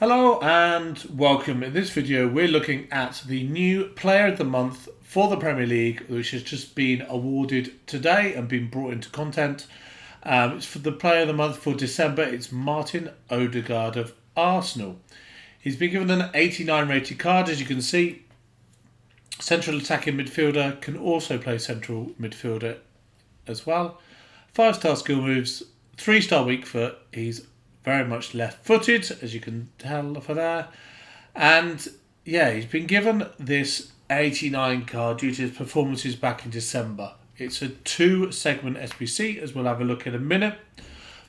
Hello and welcome. In this video we're looking at the new Player of the Month for the Premier League, which has just been awarded today and been brought into content. It's for the Player of the Month for December. It's Martin Ødegaard of Arsenal. He's been given an 89 rated card, as you can see. Central attacking midfielder, can also play central midfielder as well. 5-star skill moves, 3-star weak foot. He's very much left-footed, as you can tell for there. And yeah, he's been given this 89 card due to his performances back in December. It's a 2-segment SBC, as we'll have a look in a minute.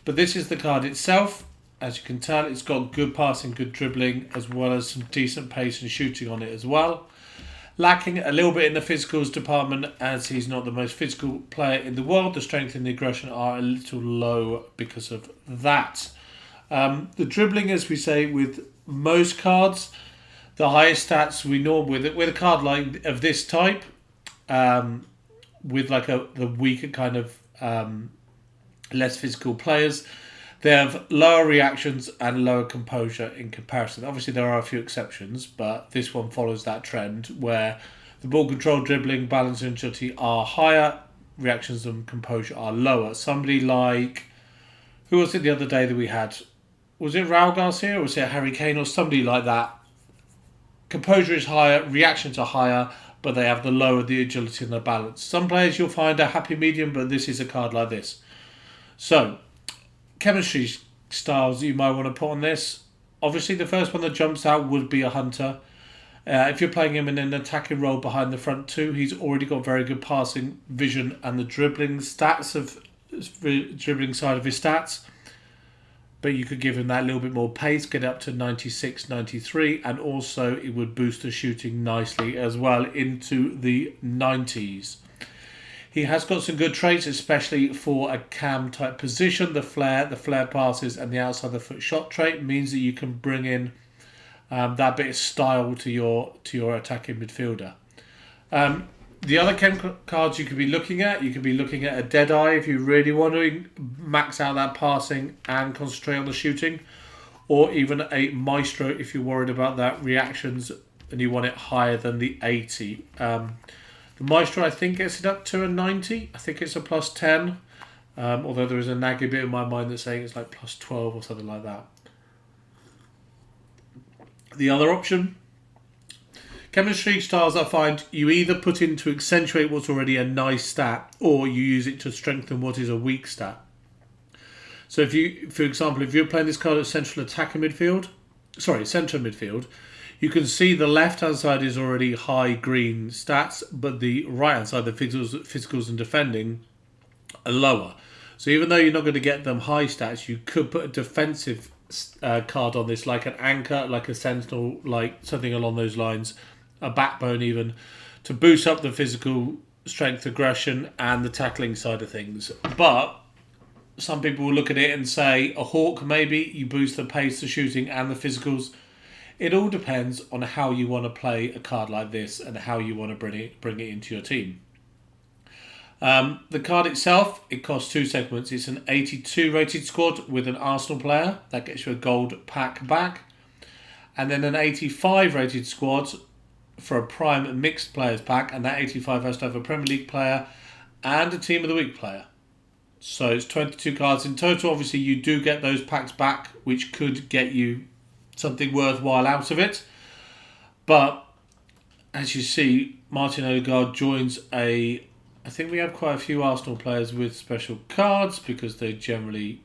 But this is the card itself. As you can tell, it's got good passing, good dribbling, as well as some decent pace and shooting on it as well. Lacking a little bit in the physicals department, as he's not the most physical player in the world. The strength and the aggression are a little low because of that. The dribbling, as we say with most cards, the highest stats we normally with a card like of this type, with like the weaker kind of less physical players, they have lower reactions and lower composure in comparison. Obviously, there are a few exceptions, but this one follows that trend where the ball control, dribbling, balance, and agility are higher, reactions and composure are lower. Somebody like, who was it the other day that we had? Was it Raul Garcia or was it Harry Kane or somebody like that? Composure is higher, reactions are higher, but they have the lower the agility and the balance. Some players you'll find a happy medium, but this is a card like this. So, chemistry styles you might want to put on this. Obviously, the first one that jumps out would be a hunter. If you're playing him in an attacking role behind the front two, he's already got very good passing, vision, and the dribbling stats of dribbling side of his stats. But you could give him that little bit more pace, get up to 96, 93, and also it would boost the shooting nicely as well into the 90s. He has got some good traits, especially for a cam type position. The flare passes, and the outside the foot shot trait means that you can bring in that bit of style to your attacking midfielder. The other chem cards you could be looking at, a Deadeye if you really want to max out that passing and concentrate on the shooting, or even a Maestro if you're worried about that reactions and you want it higher than the 80. The Maestro, I think, gets it up to a 90. I think it's a plus 10, although there is a nagging bit in my mind that's saying it's like plus 12 or something like that. The other option, chemistry styles, I find you either put in to accentuate what's already a nice stat, or you use it to strengthen what is a weak stat. So if you, for example, if you're playing this card at central midfield, you can see the left-hand side is already high green stats, but the right-hand side, the physicals and defending, are lower. So even though you're not going to get them high stats, you could put a defensive card on this, like an anchor, like a sentinel, like something along those lines, a backbone even, to boost up the physical strength, aggression, and the tackling side of things. But some people will look at it and say, a Hawk maybe, you boost the pace, the shooting, and the physicals. It all depends on how you want to play a card like this and how you want to bring it into your team. The card itself, it costs 2 segments. It's an 82 rated squad with an Arsenal player. That gets you a gold pack back. And then an 85 rated squad for a prime mixed players pack. And that 85 has to have a Premier League player and a Team of the Week player. So it's 22 cards in total. Obviously, you do get those packs back, which could get you something worthwhile out of it. But as you see, Martin Ødegaard joins I think we have quite a few Arsenal players with special cards because they generally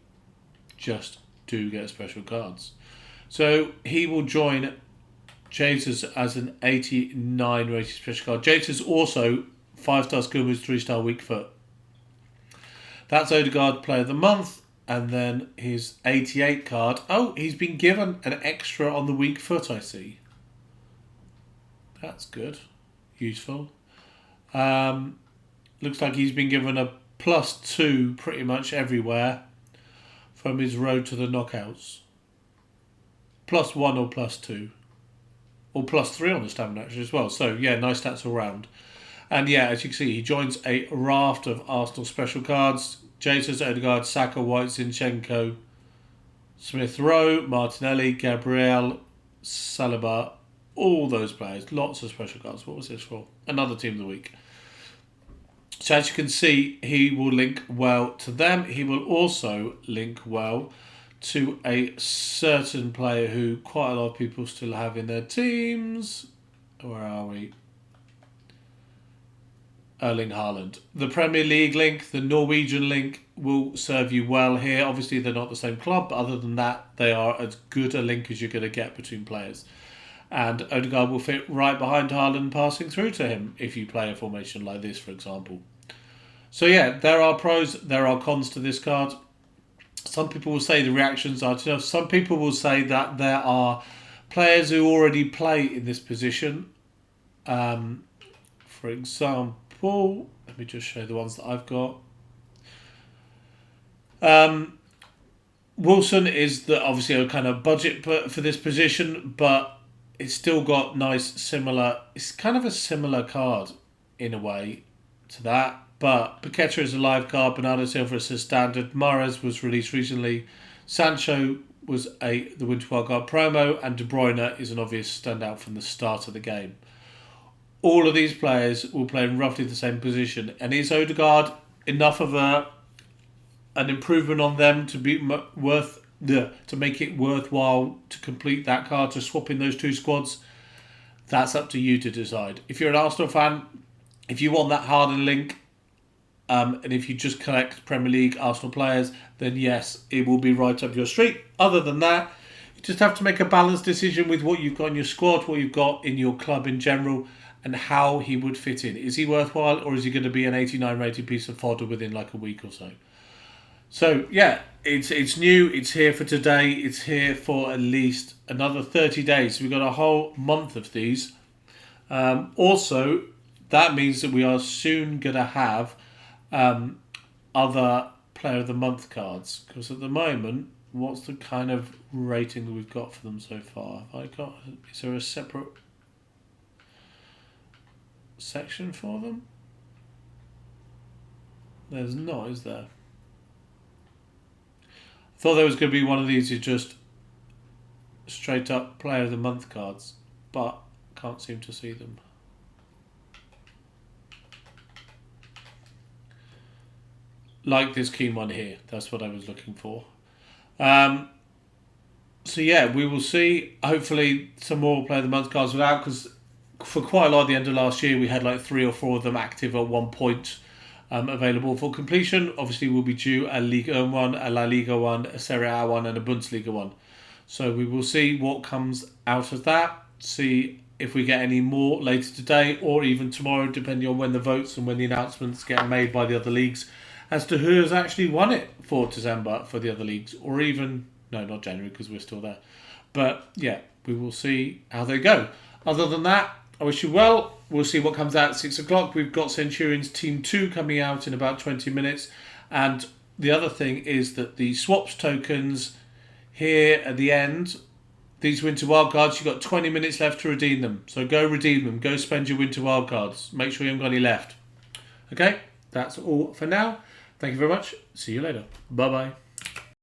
just do get special cards. So he will join Jesus as an 89 rated special card. Jesus also 5-star skill moves, 3-star weak foot. That's Ødegaard Player of the Month. And then his 88 card. Oh, he's been given an extra on the weak foot, I see. That's good. Useful. Looks like he's been given a plus 2 pretty much everywhere from his road to the knockouts. Plus 1 or plus 2. Or plus 3 on the stamina actually as well. So, yeah, nice stats all round. And yeah, as you can see, he joins a raft of Arsenal special cards. Jesus, Ødegaard, Saka, White, Zinchenko, Smith Rowe, Martinelli, Gabriel, Saliba, all those players. Lots of special cards. What was this for? Another team of the week. So as you can see, he will link well to them. He will also link well to a certain player who quite a lot of people still have in their teams. Where are we? Erling Haaland. The Premier League link, the Norwegian link will serve you well here. Obviously, they're not the same club, but other than that, they are as good a link as you're going to get between players. And Ødegaard will fit right behind Haaland, passing through to him if you play a formation like this, for example. So yeah, there are pros, there are cons to this card. Some people will say the reactions are tough. Some people will say that there are players who already play in this position. For example, let me just show the ones that I've got. Wilson is obviously a kind of budget for this position, but it's still got nice similar. It's kind of a similar card in a way to that. But Paqueta is a live card. Bernardo Silva is a standard. Mahrez was released recently. Sancho was the Winter Wildcard promo, and De Bruyne is an obvious standout from the start of the game. All of these players will play in roughly the same position, and is Ødegaard enough of an improvement on them to be to make it worthwhile to complete that card, to swap in those two squads? That's up to you to decide. If you're an Arsenal fan, if you want that Haaland link, and if you just collect Premier League Arsenal players, then yes, it will be right up your street. Other than that, you just have to make a balanced decision with what you've got in your squad, what you've got in your club in general, and how he would fit in. Is he worthwhile, or is he going to be an 89 rated piece of fodder within like a week or so? So yeah, it's new, it's here for today, it's here for at least another 30 days. We've got a whole month of these. Also, that means that we are soon going to have other Player of the Month cards, because at the moment, what's the kind of rating that we've got for them so far? Is there a separate section for them? There's not, is there? I thought there was going to be one of these who just straight up Player of the Month cards, but can't seem to see them. Like this keen one here. That's what I was looking for. So yeah, we will see. Hopefully some more Player of the Month cards without, because for quite a lot at the end of last year, we had like 3 or 4 of them active at one point, available for completion. Obviously, we'll be due a Ligue 1 one, a La Liga one, a Serie A one, and a Bundesliga one. So we will see what comes out of that. See if we get any more later today or even tomorrow, depending on when the votes and when the announcements get made by the other leagues as to who has actually won it for December for the other leagues, or even, no, not January, because we're still there. But yeah, we will see how they go. Other than that, I wish you well. We'll see what comes out at 6 o'clock. We've got Centurions Team 2 coming out in about 20 minutes. And the other thing is that the swaps tokens here at the end, these Winter Wildcards, you've got 20 minutes left to redeem them. So go redeem them. Go spend your Winter Wildcards. Make sure you haven't got any left. Okay, that's all for now. Thank you very much. See you later. Bye-bye.